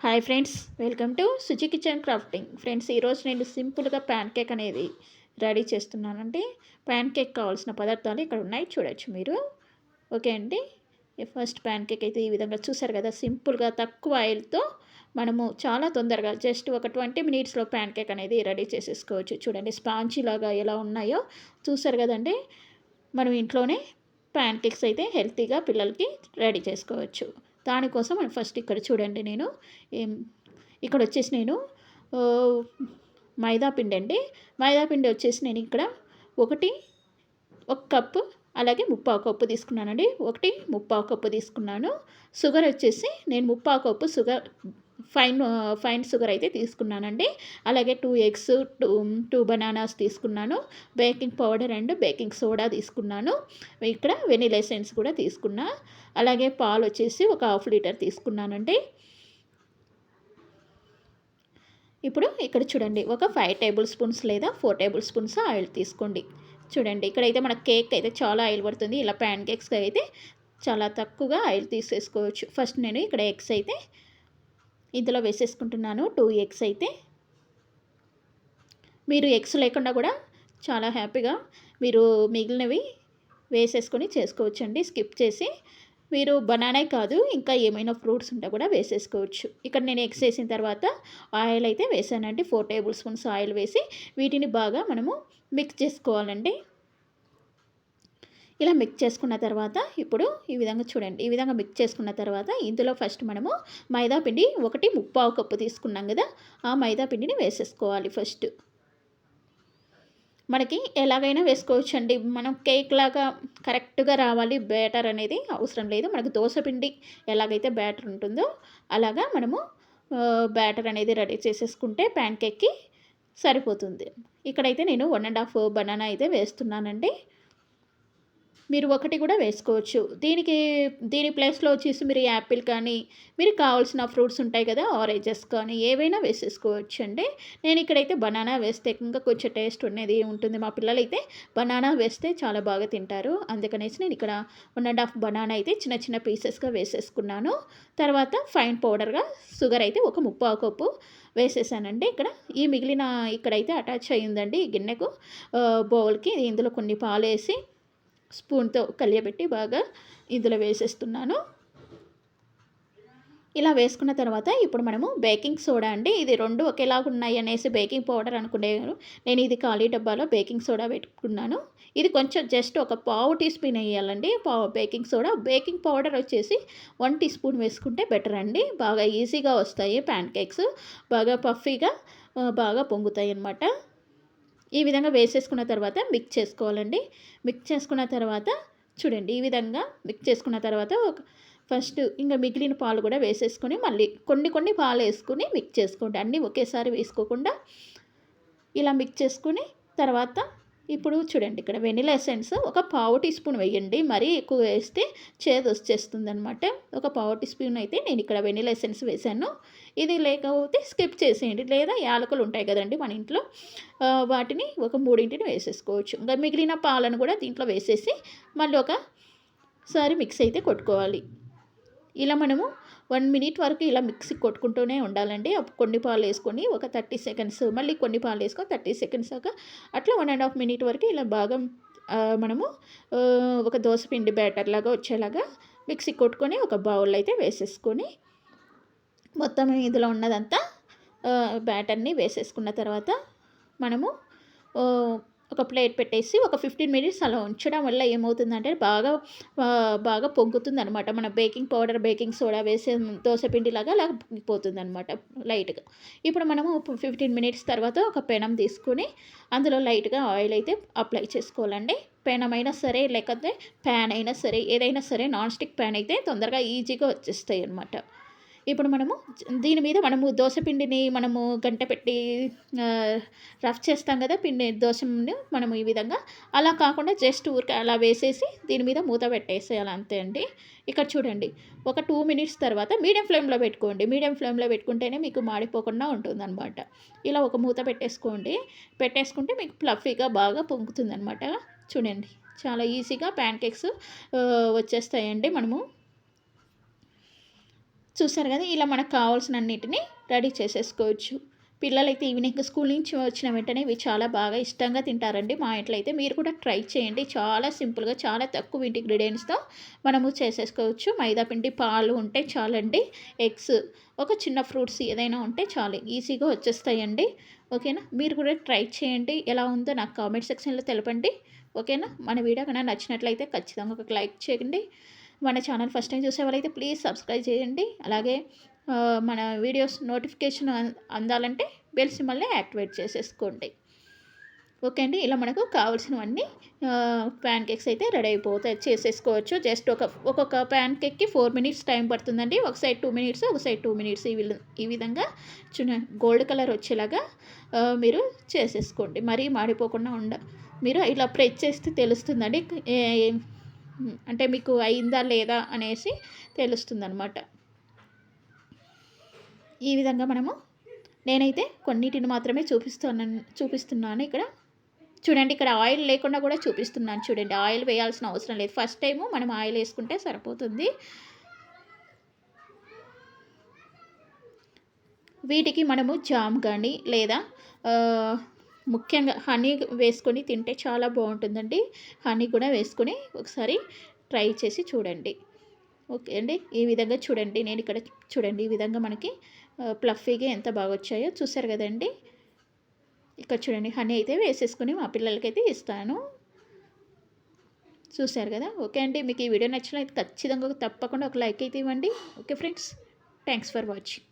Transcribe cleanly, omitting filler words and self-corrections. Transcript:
Hi friends, welcome to Suji kitchen crafting. Friends, ఈరోజు నేను సింపుల్గా ప్యాన్ కేక్ అనేది రెడీ చేస్తున్నానండి. ప్యాన్ కేక్ కావాల్సిన పదార్థాలు ఇక్కడ ఉన్నాయి, చూడొచ్చు మీరు. ఓకే అండి. ఫస్ట్ ప్యాన్ కేక్ అయితే ఈ విధంగా చూసారు కదా, సింపుల్గా తక్కువ ఆయిల్తో మనము చాలా తొందరగా జస్ట్ ఒక 20 మినిట్స్లో ప్యాన్ కేక్ అనేది రెడీ చేసేసుకోవచ్చు. చూడండి స్పాంజీ లాగా ఎలా ఉన్నాయో చూసారు కదండి. మనం ఇంట్లోనే ప్యాన్ కేక్స్ అయితే హెల్తీగా పిల్లలకి రెడీ చేసుకోవచ్చు. దానికోసం మనం ఫస్ట్ ఇక్కడ చూడండి, నేను ఇక్కడ వచ్చేసి నేను మైదా పిండి అండి. మైదా పిండి వచ్చేసి నేను ఇక్కడ ఒకటి ఒక కప్పు అలాగే ముప్పావు కప్పు తీసుకున్నానండి. ఒకటి ముప్పావు కప్పు తీసుకున్నాను. షుగర్ వచ్చేసి నేను ముప్పావు కప్పు షుగర్ ఫైన్ షుగర్ అయితే తీసుకున్నానండి. అలాగే 2 ఎగ్స్, 2 బనానాస్ తీసుకున్నాను. Baking powder and baking soda తీసుకున్నాను. ఇక్కడ వెనిలా ఎసెన్స్ కూడా తీసుకున్నా. అలాగే పాలు వచ్చేసి ఒక హాఫ్ లీటర్ తీసుకున్నానండి. ఇప్పుడు ఇక్కడ చూడండి, ఒక 5 టేబుల్ స్పూన్స్ లేదా 4 టేబుల్ స్పూన్స్ ఆయిల్ తీసుకోండి. చూడండి ఇక్కడైతే మన కేక్ అయితే చాలా ఆయిల్ పడుతుంది. ఇలా ప్యాన్ కేక్స్కి అయితే చాలా తక్కువగా ఆయిల్ తీసేసుకోవచ్చు. ఫస్ట్ నేను ఇక్కడ ఎగ్స్ అయితే ఇందులో వేసేసుకుంటున్నాను. 2 ఎగ్స్ అయితే మీరు ఎగ్స్ లేకుండా కూడా చాలా హ్యాపీగా మీరు మిగిలినవి వేసేసుకొని చేసుకోవచ్చండి. స్కిప్ చేసి మీరు బనానా కాదు ఇంకా ఏమైనా ఫ్రూట్స్ ఉంటే కూడా వేసేసుకోవచ్చు. ఇక్కడ నేను ఎగ్స్ వేసిన తర్వాత ఆయిల్ అయితే వేసానండి. 4 టేబుల్ స్పూన్స్ ఆయిల్ వేసి వీటిని బాగా మనము మిక్స్ చేసుకోవాలండి. ఇలా మిక్స్ చేసుకున్న తర్వాత ఇప్పుడు ఈ విధంగా చూడండి, ఈ విధంగా మిక్స్ చేసుకున్న తర్వాత ఇందులో ఫస్ట్ మనము మైదా పిండి ఒకటి ముప్పావు కప్పు తీసుకున్నాం కదా, ఆ మైదా పిండిని వేసేసుకోవాలి. ఫస్ట్ మనకి ఎలాగైనా వేసుకోవచ్చు అండి. మనం కేక్ లాగా కరెక్ట్గా రావాలి, బ్యాటర్ అనేది అవసరం లేదు. మనకు దోశ పిండి ఎలాగైతే బ్యాటర్ ఉంటుందో అలాగా మనము బ్యాటర్ అనేది రెడీ చేసేసుకుంటే ప్యాన్ కేక్కి సరిపోతుంది. ఇక్కడైతే నేను 1.5 బనానా అయితే వేస్తున్నానండి. మీరు ఒకటి కూడా వేసుకోవచ్చు. దీని ప్లేస్లో వచ్చేసి మీరు యాపిల్ కానీ, మీరు కావాల్సిన ఫ్రూట్స్ ఉంటాయి కదా, ఆరెంజెస్ కానీ ఏవైనా వేసేసుకోవచ్చు అండి. నేను ఇక్కడైతే బనానా వేస్తే ఇంకా కొంచెం టేస్ట్ అనేది ఉంటుంది. మా పిల్లలైతే బనానా వేస్తే చాలా బాగా తింటారు. అందుకనేసి నేను ఇక్కడ 1.5 బనానా అయితే చిన్న చిన్న పీసెస్గా వేసేసుకున్నాను. తర్వాత ఫైన్ పౌడర్గా షుగర్ అయితే ఒక ముప్పావు కప్పు వేసేసానండి. ఈ మిగిలిన ఇక్కడైతే అటాచ్ అయ్యిందండి ఈ గిన్నెకు, బౌల్కి. ఇందులో కొన్ని పాలు వేసి స్పూన్తో కలియబెట్టి బాగా ఇందులో వేసేస్తున్నాను. ఇలా వేసుకున్న తర్వాత ఇప్పుడు మనము బేకింగ్ సోడా అండి, ఇది 2 ఒకేలాగా ఉన్నాయి అనేసి బేకింగ్ పౌడర్ అనుకునేవారు. నేను ఇది ఖాళీ డబ్బాలో బేకింగ్ సోడా పెట్టుకున్నాను. ఇది కొంచెం జస్ట్ ఒక పావు టీ స్పూన్ వేయాలండి. Baking soda. బేకింగ్ పౌడర్ వచ్చేసి 1 టీ స్పూన్ వేసుకుంటే బెటర్ అండి. బాగా ఈజీగా వస్తాయి ప్యాన్ కేక్స్, బాగా పఫీగా బాగా పొంగుతాయి అన్నమాట. ఈ విధంగా వేసేసుకున్న తర్వాత మిక్స్ చేసుకోవాలండి. మిక్స్ చేసుకున్న తర్వాత చూడండి, ఈ విధంగా మిక్స్ చేసుకున్న తర్వాత ఫస్ట్ ఇంకా మిగిలిన పాలు కూడా వేసేసుకొని మళ్ళీ కొన్ని పాలు వేసుకొని మిక్స్ చేసుకోండి. అన్నీ ఒకేసారి వేసుకోకుండా ఇలా మిక్స్ చేసుకుని తర్వాత ఇప్పుడు చూడండి, ఇక్కడ వెనిలా ఎసెన్స్ ఒక పావు టీ స్పూన్ వేయండి. మరీ ఎక్కువ వేస్తే చేదు వచ్చేస్తుంది అనమాట. ఒక పావు టీ స్పూన్ అయితే నేను ఇక్కడ వెనిలా ఎసెన్స్ వేసాను. ఇది లేకపోతే స్కిప్ చేసేయండి, లేదా యాలకులు ఉంటాయి కదండి మన ఇంట్లో, వాటిని ఒక 3 వేసేసుకోవచ్చు. ఇంకా మిగిలిన పాలను కూడా దీంట్లో వేసేసి మళ్ళీ ఒకసారి మిక్స్ అయితే కొట్టుకోవాలి. ఇలా మనము 1 మినిట్ వరకు ఇలా మిక్సీ కొట్టుకుంటూనే ఉండాలండి. కొన్ని పాలు వేసుకొని ఒక 30 సెకండ్స్, మళ్ళీ కొన్ని పాలు వేసుకొని 30 సెకండ్స్ దాకా అట్లా 1.5 మినిట్ వరకు ఇలా బాగా మనము ఒక దోశ పిండి బ్యాటర్ లాగా వచ్చేలాగా మిక్సీ కొట్టుకొని ఒక బౌల్ అయితే వేసేసుకొని మొత్తం ఇందులో ఉన్నదంతా బ్యాటర్ని వేసేసుకున్న తర్వాత మనము ఒక ప్లేట్ పెట్టేసి ఒక 15 మినిట్స్ అలా ఉంచడం వల్ల ఏమవుతుందంటే బాగా పొంగుతుంది అనమాట. మన బేకింగ్ పౌడర్ బేకింగ్ సోడా వేసే దోశ పిండిలాగా అలా పొంగిపోతుంది అనమాట లైట్గా. ఇప్పుడు మనము 15 మినిట్స్ తర్వాత ఒక పెనం తీసుకొని అందులో లైట్గా ఆయిల్ అయితే అప్లై చేసుకోవాలండి. పెనం అయినా సరే లేకపోతే ప్యాన్ అయినా సరే, ఏదైనా సరే నాన్ స్టిక్ ప్యాన్ అయితే తొందరగా ఈజీగా వచ్చేస్తాయి అనమాట. ఇప్పుడు దీని మీద మనము దోశ పిండిని మనము గంట పెట్టి రఫ్ చేస్తాం కదా, దోశని మనము ఈ విధంగా అలా కాకుండా జస్ట్ ఊరికే అలా వేసేసి దీని మీద మూత పెట్టేసేయాలి, అంతే అండి. ఇక్కడ చూడండి, ఒక 2 మినిట్స్ తర్వాత మీడియం ఫ్లేమ్లో పెట్టుకోండి. మీడియం ఫ్లేమ్లో పెట్టుకుంటేనే మీకు మాడిపోకుండా ఉంటుందన్నమాట. ఇలా ఒక మూత పెట్టేసుకుంటే మీకు ఫ్లఫీగా బాగా పొంగుతుందన్నమాట. చూడండి, చాలా ఈజీగా ప్యాన్ కేక్స్ వచ్చేస్తాయండి. మనము చూసారు కదా, ఇలా మనకు కావాల్సినన్నిటిని రెడీ చేసేసుకోవచ్చు. పిల్లలైతే ఈవినింగ్ స్కూల్ నుంచి వచ్చిన వెంటనే ఇవి చాలా బాగా ఇష్టంగా తింటారండి మా ఇంట్లో అయితే. మీరు కూడా ట్రై చేయండి. చాలా సింపుల్గా, చాలా తక్కువ ఇంగ్రీడియంట్స్‌తో మనము చేసేసుకోవచ్చు. మైదా పిండి, పాలు ఉంటే చాలండి. ఎగ్స్, ఒక చిన్న ఫ్రూట్స్ ఏదైనా ఉంటే చాలు. ఈజీగా వచ్చేస్తాయండి. ఓకేనా? మీరు కూడా ట్రై చేయండి. ఎలా ఉందో నాకు కామెంట్ సెక్షన్‌లో తెలపండి. ఓకేనా? మన వీడియో కనుక నచ్చినట్లయితే ఖచ్చితంగా ఒక లైక్ చేయండి. మన ఛానల్ ఫస్ట్ టైం చూసేవాళ్ళైతే ప్లీజ్ సబ్స్క్రైబ్ చేయండి. అలాగే మన వీడియోస్ నోటిఫికేషన్ అందాలంటే బెల్ సింబల్ని యాక్టివేట్ చేసేసుకోండి. ఓకే అండి. ఇలా మనకు కావాల్సినవన్నీ ప్యాన్ కేక్స్ అయితే రెడీ అయిపోతాయి, చేసేసుకోవచ్చు. జస్ట్ ఒక్కొక్క ప్యాన్ కేక్‌కి 4 మినిట్స్ టైం పడుతుందండి. ఒక సైడ్ 2 మినిట్స్, ఒక సైడ్ 2 మినిట్స్ ఈ విధంగా గోల్డ్ కలర్ వచ్చేలాగా మీరు చేసేసుకోండి. మరీ మాడిపోకుండా మీరు ఇలా ప్రెస్ చేస్తే తెలుస్తుందండి. ఏ అంటే మీకు అయిందా లేదా అనేసి తెలుస్తుందనమాట. ఈ విధంగా నేనైతే కొన్నిటిని మాత్రమే చూపిస్తున్నాను ఇక్కడ. చూడండి, ఇక్కడ ఆయిల్ లేకుండా కూడా చూపిస్తున్నాను చూడండి. ఆయిల్ వేయాల్సిన అవసరం లేదు. ఫస్ట్ టైము మనం ఆయిల్ వేసుకుంటే సరిపోతుంది. వీటికి మనము జామ్ కానీ లేదా ముఖ్యంగా హనీ వేసుకొని తింటే చాలా బాగుంటుందండి. హనీ కూడా వేసుకొని ఒకసారి ట్రై చేసి చూడండి. ఓకే అండి. ఈ విధంగా చూడండి, నేను ఇక్కడ చూడండి, ఈ విధంగా మనకి ప్లఫీగా ఎంత బాగా వచ్చాయో చూసారు కదండి. ఇక్కడ చూడండి, హనీ అయితే వేసేసుకొని మా పిల్లలకైతే ఇస్తాను. చూసారు కదా. ఓకే అండి. మీకు ఈ వీడియో నచ్చినట్లయితే ఖచ్చితంగా తప్పకుండా ఒక లైక్ అయితే ఇవ్వండి. Okay friends, thanks for watching.